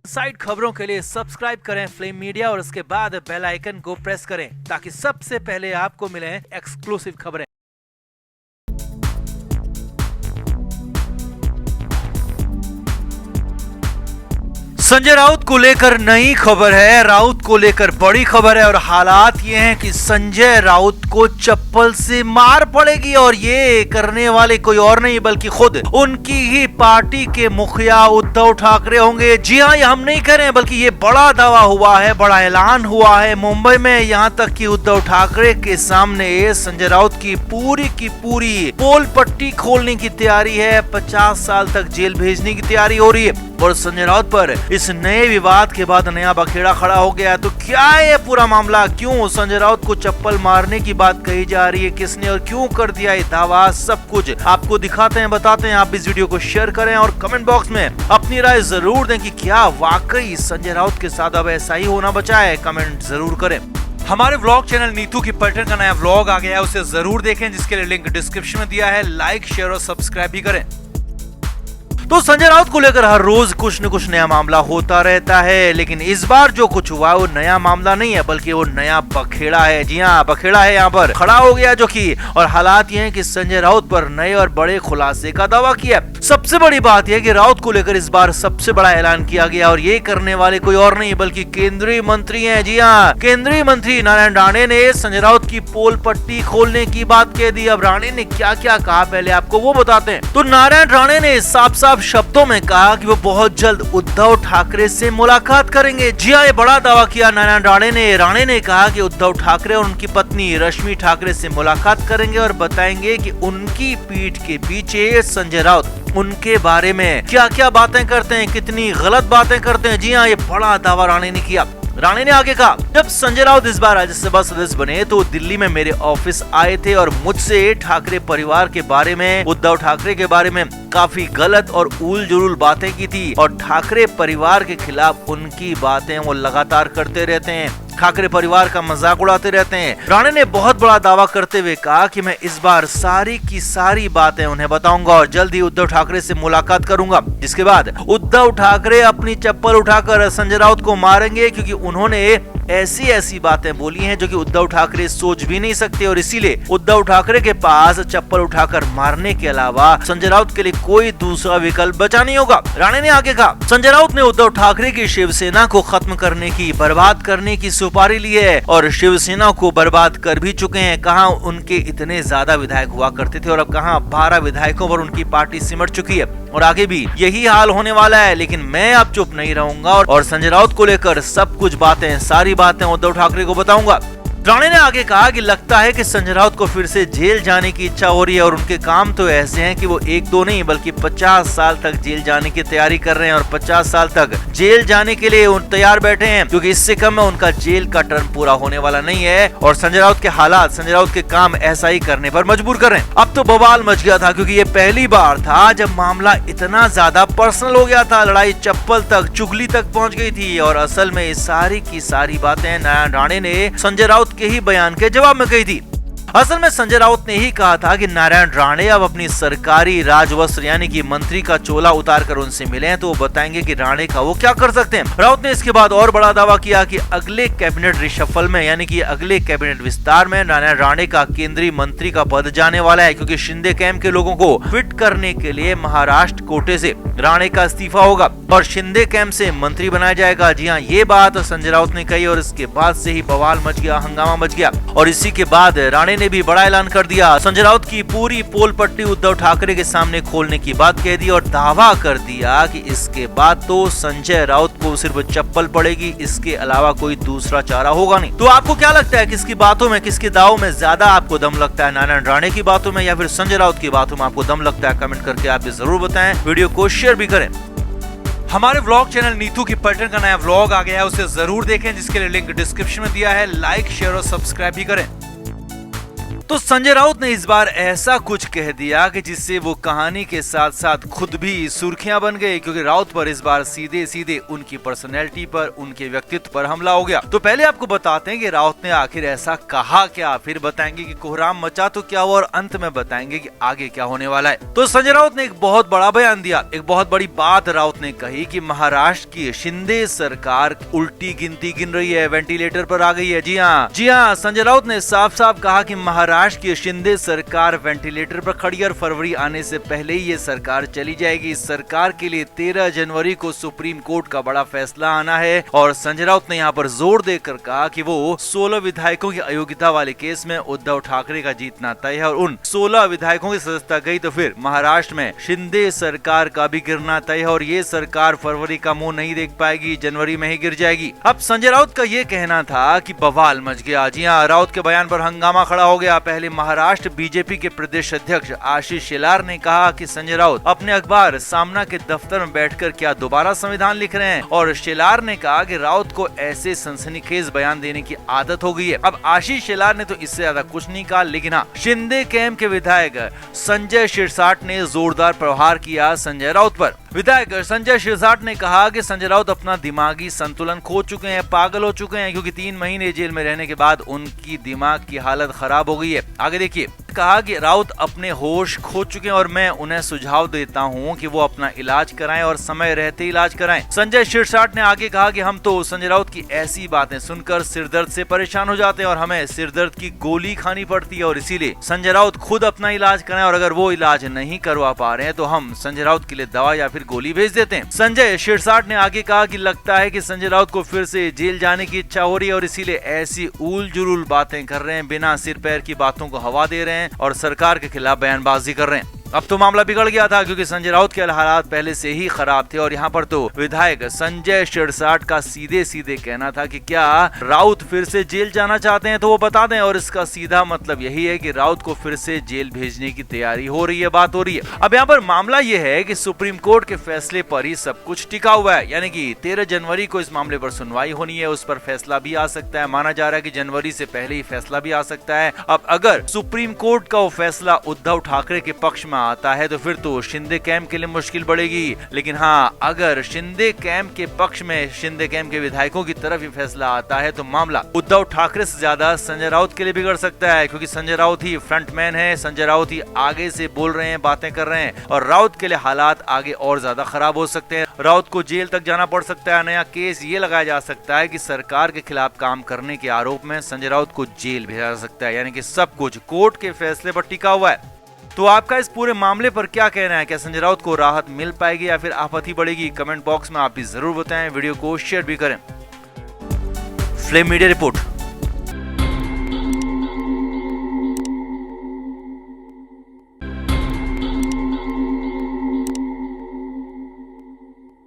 Side खबरों के लिए सब्सक्राइब करें फ्लेम मीडिया और उसके बाद बेल आइकन को प्रेस करें ताकि सबसे पहले आपको मिले एक्सक्लूसिव खबरें। संजय राउत को लेकर नई खबर है, राउत को लेकर बड़ी खबर है और हालात ये हैं कि संजय राउत को चप्पल से मार पड़ेगी और ये करने वाले कोई और नहीं बल्कि खुद उनकी ही पार्टी के मुखिया उद्धव ठाकरे होंगे। जी हाँ, ये हम नहीं कह रहे हैं बल्कि ये बड़ा दावा हुआ है, बड़ा ऐलान हुआ है मुंबई में। यहाँ तक कि उद्धव ठाकरे के सामने संजय राउत की पूरी पोल पट्टी खोलने की तैयारी है, 50 साल तक जेल भेजने की तैयारी हो रही है। और संजय राउत पर इस नए विवाद के बाद नया बखेड़ा खड़ा हो गया। तो क्या है ये पूरा मामला, क्यों संजय राउत को चप्पल मारने की बात कही जा रही है, किसने और क्यों कर दिया ये दावा, सब कुछ आपको दिखाते हैं, बताते हैं। आप इस वीडियो को शेयर करें और कमेंट बॉक्स में अपनी राय जरूर दें कि क्या वाकई संजय राउत के साथ अब ऐसा ही होना बचा है। कमेंट जरूर करें। हमारे व्लॉग चैनल नीतू की पलटन का नया व्लॉग आ गया है, उसे जरूर देखें जिसके लिए लिंक डिस्क्रिप्शन में दिया है। लाइक, शेयर और सब्सक्राइब भी करें। तो संजय राउत को लेकर हर रोज कुछ न कुछ नया मामला होता रहता है, लेकिन इस बार जो कुछ हुआ वो नया मामला नहीं है बल्कि वो नया बखेड़ा है। जी हाँ, बखेड़ा है यहाँ पर खड़ा हो गया जो कि, और हालात ये हैं कि संजय राउत पर नए और बड़े खुलासे का दावा किया। सबसे बड़ी बात यह कि राउत को लेकर इस बार सबसे बड़ा ऐलान किया गया और ये करने वाले कोई और नहीं बल्कि केंद्रीय मंत्री हैं। जी हाँ, केंद्रीय मंत्री नारायण राणे ने संजय राउत की पोल पट्टी खोलने की बात कह दी। अब राणे ने क्या क्या कहा पहले आपको वो बताते हैं। तो नारायण राणे ने साफ शब्दों में कहा कि वो बहुत जल्द उद्धव ठाकरे से मुलाकात करेंगे। जी हाँ, ये बड़ा दावा किया नारायण राणे ने कहा कि उद्धव ठाकरे और उनकी पत्नी रश्मि ठाकरे से मुलाकात करेंगे और बताएंगे कि उनकी पीठ के पीछे संजय राउत उनके बारे में क्या क्या बातें करते हैं, कितनी गलत बातें करते हैं। जी हाँ, ये बड़ा दावा राणे ने किया। राणे ने आगे कहा, जब संजय राउत इस बार राज्यसभा सदस्य बने तो दिल्ली में मेरे ऑफिस आए थे और मुझसे ठाकरे परिवार के बारे में, उद्धव ठाकरे के बारे में काफी गलत और उल जुलूल बातें की थी और ठाकरे परिवार के खिलाफ उनकी बातें वो लगातार करते रहते हैं, ठाकरे परिवार का मजाक उड़ाते रहते हैं। राणे ने बहुत बड़ा दावा करते हुए कहा कि मैं इस बार सारी की सारी बातें उन्हें बताऊंगा और जल्द ही उद्धव ठाकरे से मुलाकात करूंगा, जिसके बाद उद्धव ठाकरे अपनी चप्पल उठाकर संजय राउत को मारेंगे क्योंकि उन्होंने ऐसी बातें बोली हैं जो कि उद्धव ठाकरे सोच भी नहीं सकते और इसीलिए उद्धव ठाकरे के पास चप्पल उठाकर मारने के अलावा संजय राउत के लिए कोई दूसरा विकल्प बचा नहीं होगा। राणे ने आगे कहा, संजय राउत ने उद्धव ठाकरे की शिवसेना को खत्म करने की, बर्बाद करने की सुपारी ली है और शिवसेना को बर्बाद कर भी चुके हैं। कहां उनके इतने ज्यादा विधायक हुआ करते थे और अब कहां 12 विधायकों पर उनकी पार्टी सिमट चुकी है और आगे भी यही हाल होने वाला है। लेकिन मैं अब चुप नहीं रहूंगा और संजय राउत को लेकर सब कुछ बातें, सारी बातें उद्धव ठाकरे को बताऊंगा। राणे ने आगे कहा कि लगता है कि संजय राउत को फिर से जेल जाने की इच्छा हो रही है और उनके काम तो ऐसे हैं कि वो एक दो नहीं बल्कि 50 साल तक जेल जाने की तैयारी कर रहे हैं और 50 साल तक जेल जाने के लिए तैयार बैठे हैं क्योंकि इससे कम में उनका जेल का टर्म पूरा होने वाला नहीं है और संजय राउत के हालात, संजय राउत के काम ऐसा ही करने पर मजबूर कर रहे हैं। अब तो बवाल मच गया था क्योंकि ये पहली बार था जब मामला इतना ज्यादा पर्सनल हो गया था, लड़ाई चप्पल तक, चुगली तक पहुंच गई थी और असल में सारी की सारी बातें नारायण राणे ने संजय राउत के ही बयान के जवाब में कही थी। असल में संजय राउत ने ही कहा था कि नारायण राणे अब अपनी सरकारी राजवस्त्र यानी कि मंत्री का चोला उतार कर उनसे मिले तो वो बताएंगे कि राणे का वो क्या कर सकते हैं। राउत ने इसके बाद और बड़ा दावा किया कि अगले कैबिनेट रिशफल में यानी कि अगले कैबिनेट विस्तार में नारायण राणे का केंद्रीय मंत्री का पद जाने वाला है क्योंकि शिंदे कैंप के लोगों को फिट करने के लिए महाराष्ट्र कोटे से राणे का इस्तीफा होगा और शिंदे कैंप से मंत्री बनाया जाएगा। जी हाँ, ये बात संजय राउत ने कही और इसके बाद से ही बवाल मच गया, हंगामा मच गया और इसी के बाद राणे ने भी बड़ा ऐलान कर दिया। संजय राउत की पूरी पोल पट्टी उद्धव ठाकरे के सामने खोलने की बात कह दी और दावा कर दिया कि इसके बाद तो संजय राउत को सिर्फ चप्पल पड़ेगी, इसके अलावा कोई दूसरा चारा होगा नहीं। तो आपको क्या लगता है, किसकी बातों में, किसके दावों में ज्यादा आपको दम लगता है, नारायण राणे की बातों में या फिर संजय राउत की बातों में आपको दम लगता है? कमेंट करके आप जरूर बताएं, वीडियो को शेयर भी करें। हमारे व्लॉग चैनल नीतू की पलटन का नया व्लॉग आ गया है, उसे जरूर देखें जिसके लिए लिंक डिस्क्रिप्शन में दिया है। लाइक, शेयर और सब्सक्राइब भी करें। तो संजय राउत ने इस बार ऐसा कुछ कह दिया कि जिससे वो कहानी के साथ साथ खुद भी सुर्खियां बन गए, क्योंकि राउत पर इस बार सीधे सीधे उनकी पर्सनैलिटी पर, उनके व्यक्तित्व पर हमला हो गया। तो पहले आपको बताते हैं कि राउत ने आखिर ऐसा कहा क्या, फिर बताएंगे कि कोहराम मचा तो क्या हुआ और अंत में बताएंगे कि आगे क्या होने वाला है। तो संजय राउत ने एक बहुत बड़ा बयान दिया, एक बहुत बड़ी बात राउत ने कही कि महाराष्ट्र की शिंदे सरकार उल्टी गिनती गिन रही है, वेंटिलेटर पर आ गई है। जी हाँ, संजय राउत ने साफ साफ कहा कि महाराष्ट्र की शिंदे सरकार वेंटिलेटर पर खड़ी और फरवरी आने से पहले ही ये सरकार चली जाएगी। इस सरकार के लिए 13 जनवरी को सुप्रीम कोर्ट का बड़ा फैसला आना है। और संजय राउत ने यहाँ पर जोर देकर कहा कि वो 16 विधायकों की अयोग्यता वाले केस में उद्धव ठाकरे का जीतना तय है और उन 16 विधायकों की सदस्यता गई तो फिर महाराष्ट्र में शिंदे सरकार का भी गिरना तय है और ये सरकार फरवरी का मुंह नहीं देख पाएगी, जनवरी में ही गिर जाएगी। अब संजय राउत का ये कहना था कि बवाल मच गया। जी हाँ, राउत के बयान पर हंगामा खड़ा हो गया। पहले महाराष्ट्र बीजेपी के प्रदेश अध्यक्ष आशीष शेलार ने कहा कि संजय राउत अपने अखबार सामना के दफ्तर में बैठकर क्या दोबारा संविधान लिख रहे हैं, और शेलार ने कहा कि राउत को ऐसे सनसनीखेज बयान देने की आदत हो गई है। अब आशीष शेलार ने तो इससे ज्यादा कुछ नहीं कहा, लेकिन हाँ, शिंदे कैंप के विधायक संजय शिरसाट ने जोरदार प्रहार किया संजय राउत पर। विधायक संजय शिरसाट ने कहा कि संजय राउत अपना दिमागी संतुलन खो चुके हैं, पागल हो चुके हैं, क्योंकि 3 महीने जेल में रहने के बाद उनकी दिमाग की हालत खराब हो गई है। आगे देखिए, कहा कि राउत अपने होश खो चुके हैं और मैं उन्हें सुझाव देता हूं कि वो अपना इलाज कराएं और समय रहते इलाज कराएं। संजय शिरसाट ने आगे कहा कि हम तो संजय राउत की ऐसी बातें सुनकर सिरदर्द से परेशान हो जाते हैं और हमें सिरदर्द की गोली खानी पड़ती है और इसीलिए संजय राउत खुद अपना इलाज कराएं और अगर वो इलाज नहीं करवा पा रहे हैं तो हम संजय राउत के लिए दवा या फिर गोली भेज देते हैं। संजय शिरसाट ने आगे कहा कि लगता है कि संजय राउत को फिर से जेल जाने की इच्छा हो रही है और इसीलिए ऐसी उल जुलूल बातें कर रहे हैं, बिना सिर पैर की बातों को हवा दे रहे हैं और सरकार के खिलाफ बयानबाजी कर रहे हैं। अब तो मामला बिगड़ गया था, क्योंकि संजय राउत के हालात पहले से ही खराब थे और यहाँ पर तो विधायक संजय शिरसाट का सीधे सीधे कहना था कि क्या राउत फिर से जेल जाना चाहते हैं तो वो बता दें, और इसका सीधा मतलब यही है कि राउत को फिर से जेल भेजने की तैयारी हो रही है, बात हो रही है। अब यहाँ पर मामला ये है कि सुप्रीम कोर्ट के फैसले पर ही सब कुछ टिका हुआ है, यानी कि 13 जनवरी को इस मामले पर सुनवाई होनी है, उस पर फैसला भी आ सकता है। माना जा रहा है कि जनवरी से पहले ही फैसला भी आ सकता है। अब अगर सुप्रीम कोर्ट का वो फैसला उद्धव ठाकरे के पक्ष में आता है तो फिर तो शिंदे कैंप के लिए मुश्किल बढ़ेगी, लेकिन हाँ, अगर शिंदे कैंप के पक्ष में शिंदे कैंप के विधायकों की तरफ ही फैसला आता है तो मामला उद्धव ठाकरे से ज्यादा संजय राउत के लिए बिगड़ सकता है, क्योंकि संजय राउत ही फ्रंटमैन है, संजय राउत ही आगे से बोल रहे हैं, बातें कर रहे हैं और राउत के लिए हालात आगे और ज्यादा खराब हो सकते हैं। राउत को जेल तक जाना पड़ सकता है। नया केस ये लगाया जा सकता है कि सरकार के खिलाफ काम करने के आरोप में संजय राउत को जेल भेजा जा सकता है, यानी कि सब कुछ कोर्ट के फैसले पर टिका हुआ है। तो आपका इस पूरे मामले पर क्या कहना है? क्या संजय राउत को राहत मिल पाएगी या फिर आपत्ति बढ़ेगी? कमेंट बॉक्स में आप भी जरूर बताएं, वीडियो को शेयर भी करें। Flame media report.